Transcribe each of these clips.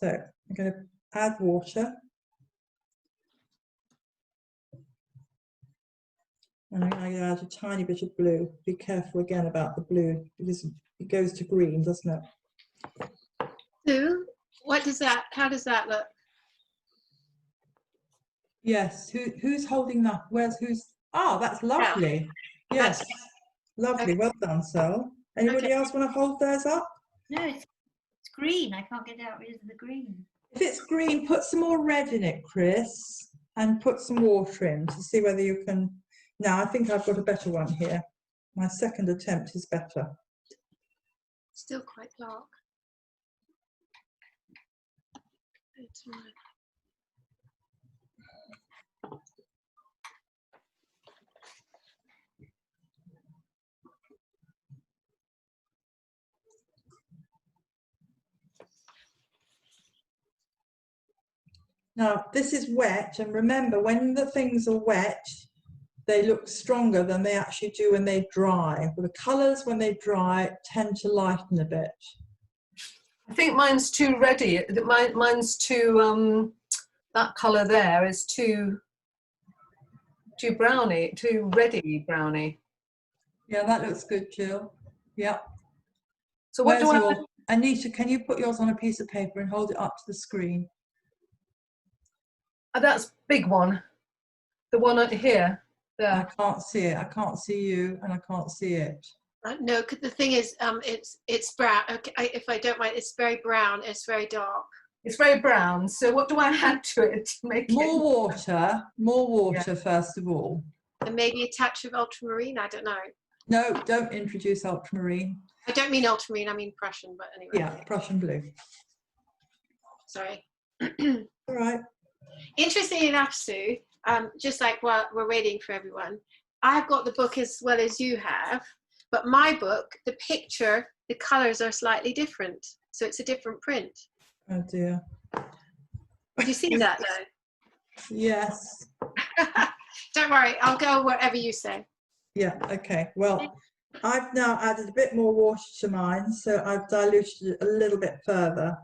So I'm going to add water. And I'm going to add a tiny bit of blue. Be careful again about the blue because it goes to green, doesn't it? Sue, what does that, how does that look? Yes, who's holding that? Who's? Oh, that's lovely. Yeah. Yes, lovely. Okay. Well done, Sel. Anybody Okay. else want to hold theirs up? No, it's green. I can't get out rid of the green. If it's green, put some more red in it, Chris, and put some water in to see whether you can. Now, I think I've got a better one here. My second attempt is better. Still quite dark. It's right. Now, this is wet, and remember, when the things are wet, they look stronger than they actually do when they dry. But the colours, when they dry, tend to lighten a bit. I think mine's too ready. Mine's too, that colour there is too browny, too ready browny. Yeah, that looks good, Jill. Yeah. So what do I... Anita, can you put yours on a piece of paper and hold it up to the screen? Oh, that's big one. The one out here. There. I can't see it. I can't see you, and I can't see it. No, the thing is, it's brown. Okay, if I don't mind, it's very brown. It's very dark. It's very brown. So what do I add to it to make it? More water, first of all. And maybe a touch of ultramarine. I don't know. No, don't introduce ultramarine. I don't mean ultramarine. I mean Prussian. But anyway. Yeah, Prussian blue. Sorry. All right. Interestingly enough, Sue, just like while we're waiting for everyone, I've got the book as well as you have, but my book, the picture, the colours are slightly different. So it's a different print. Oh dear. Have you seen that though? Yes. Don't worry, I'll go wherever you say. Yeah, okay. Well, I've now added a bit more water to mine, so I've diluted it a little bit further.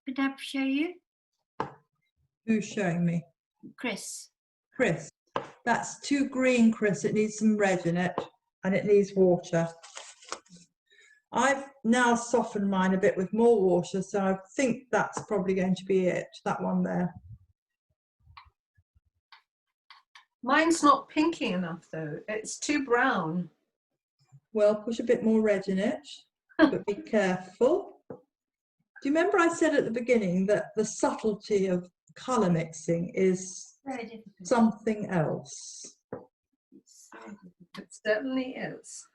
Could I show you? Who's showing me? Chris. Chris. That's too green, Chris. It needs some red in it, and it needs water. I've now softened mine a bit with more water, so I think that's probably going to be it, that one there. Mine's not pinky enough though. It's too brown. Well, put a bit more red in it, but be careful. Do you remember I said at the beginning that the subtlety of colour mixing is something else? It certainly is.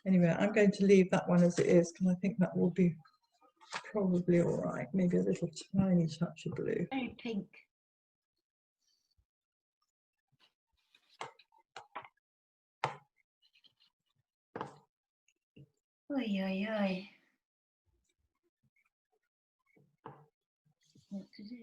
Anyway, I'm going to leave that one as it is because I think that will be probably all right. Maybe a little tiny touch of blue. Very pink. Oi, oi, oi. What to do?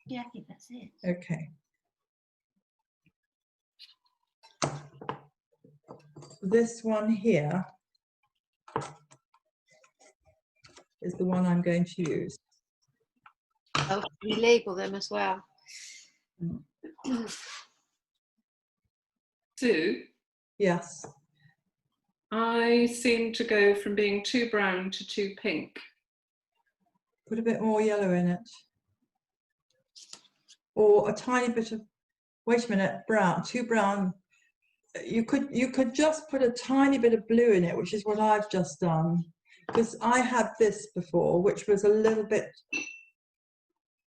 Yeah, I think that's it. Okay. This one here is the one I'm going to use. Oh, we label them as well. Sue, Yes. I seem to go from being too brown to too pink. Put a bit more yellow in it. Or a tiny bit of, wait a minute, brown, too brown. You could just put a tiny bit of blue in it, which is what I've just done. Because I had this before, which was a little bit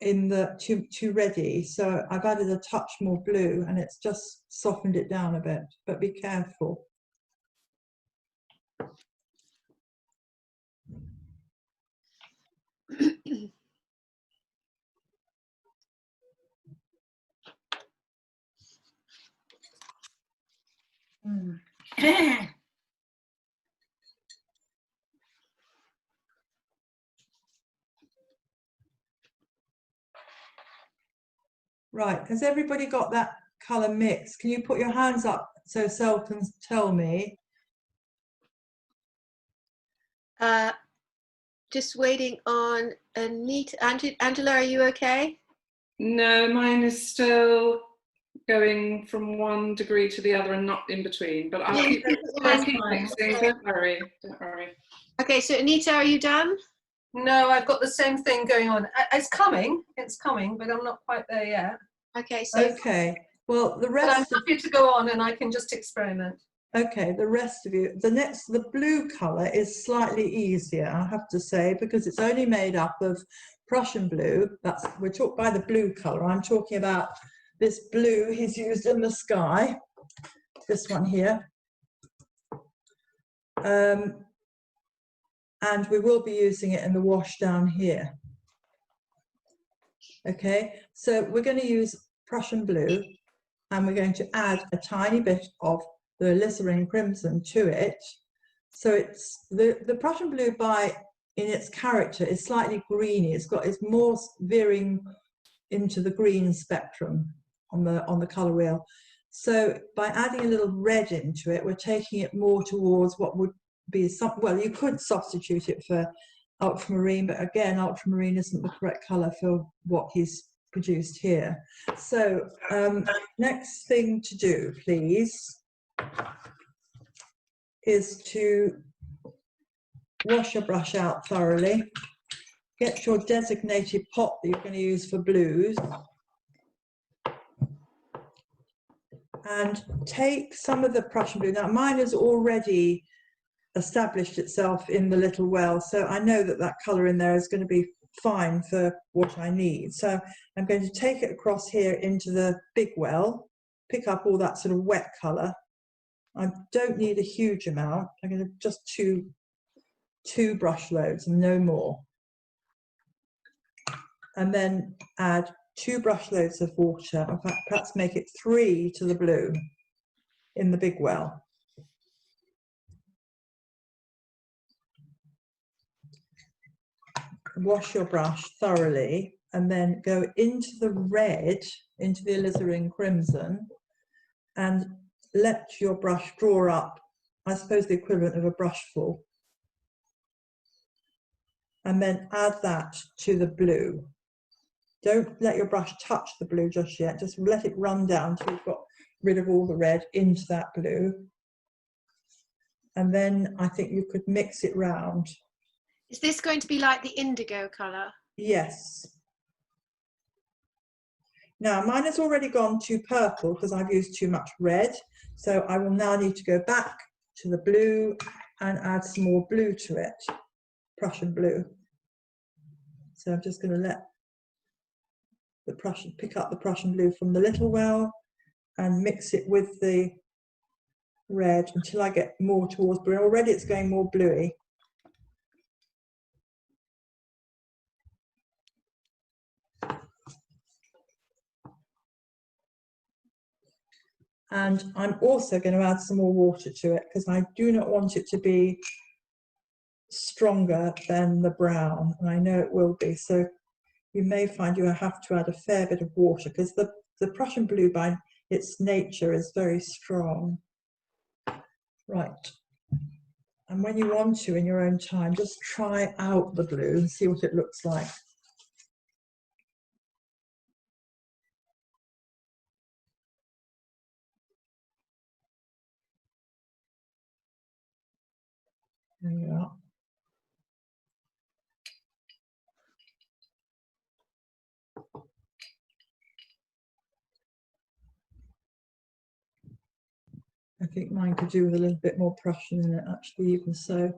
in the too ready. So I've added a touch more blue and it's just softened it down a bit, but be careful. Right, has everybody got that colour mix? Can you put your hands up so Sel can tell me? Just waiting on Anita. Angela, are you okay? No, mine is still going from 1 degree to the other and not in between, but I'll keep mixing. Don't worry, don't worry. Okay, so Anita, are you done? No, I've got the same thing going on. It's coming, but I'm not quite there yet. Okay, so Okay, well, the But I'm rest of, happy to go on and I can just experiment. okay, the rest of you, the blue colour is slightly easier, I have to say, because it's only made up of Prussian blue. We're talking by the blue colour. I'm talking about this blue he's used in the sky, this one here. And we will be using it in the wash down here. Okay, so we're going to use Prussian blue, and we're going to add a tiny bit of the alizarin crimson to it. So it's the Prussian blue in its character is slightly greeny. It's more veering into the green spectrum on the colour wheel. So by adding a little red into it, we're taking it more towards what would be well, you could substitute it for ultramarine, but again, ultramarine isn't the correct colour for what he's produced here. So next thing to do, please, is to wash your brush out thoroughly. Get your designated pot that you're going to use for blues, and take some of the Prussian blue. Now mine has already established itself in the little well, so I know that that colour in there is going to be fine for what I need. So I'm going to take it across here into the big well, pick up all that sort of wet colour. I don't need a huge amount. I'm going to just two brush loads and no more. And then add 2 brush loads of water. In fact, perhaps make it 3 to the blue in the big well. Wash your brush thoroughly and then go into the red, into the alizarin crimson, and let your brush draw up, I suppose the equivalent of a brushful, and then add that to the blue. Don't let your brush touch the blue just yet, just let it run down till you've got rid of all the red into that blue. And then I think you could mix it round. is this going to be like the indigo colour? Yes. Now mine has already gone to purple because I've used too much red. So I will now need to go back to the blue and add some more blue to it, Prussian blue. So I'm just going to let pick up the Prussian blue from the little well and mix it with the red until I get more towards blue. Already it's going more bluey. And I'm also going to add some more water to it because I do not want it to be stronger than the brown, and I know it will be. So you may find you have to add a fair bit of water because the Prussian blue by its nature is very strong. Right. And when you want to, in your own time, just try out the blue and see what it looks like. There you are. I think mine could do with a little bit more Prussian in it, actually, even so.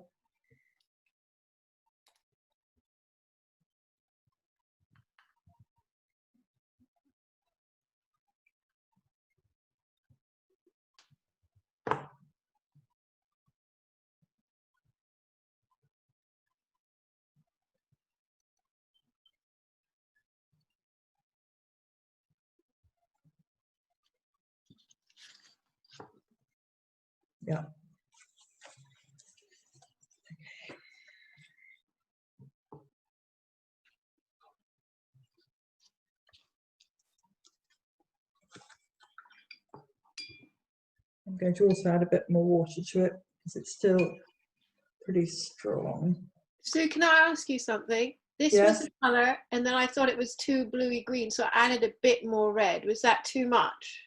Yeah. going to also add a bit more water to it because it's still pretty strong. Sue, can I ask you something? This Yes. was a colour, and then I thought it was too bluey green, so I added a bit more red. Was that too much?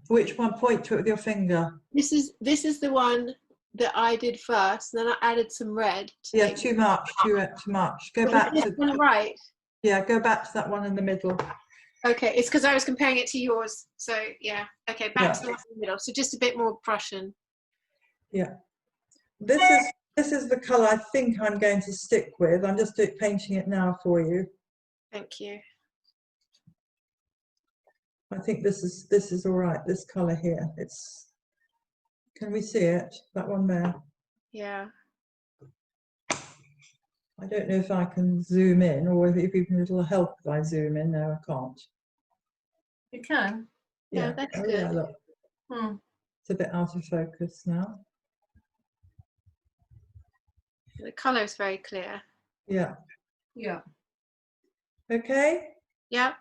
Which one? Point to it with your finger. This is the one that I did first, and then I added some red. Yeah, too much, too much. Go Was back this to, one right? yeah, go back to that one in the middle. Okay, it's because I was comparing it to yours. So yeah, okay, back Yeah. to the one in the middle. So just a bit more Prussian. Yeah. This is the colour I think I'm going to stick with. I'm just painting it now for you. Thank you. I think this is all right. This colour here. It's. Can we see it? That one there. Yeah. I don't know if I can zoom in or if even it'll help if I zoom in. No, I can't. You can. Yeah, that's oh, good. Yeah, look. Hmm. It's a bit out of focus now. The colour is very clear. Yeah. Yeah. Okay. Yeah.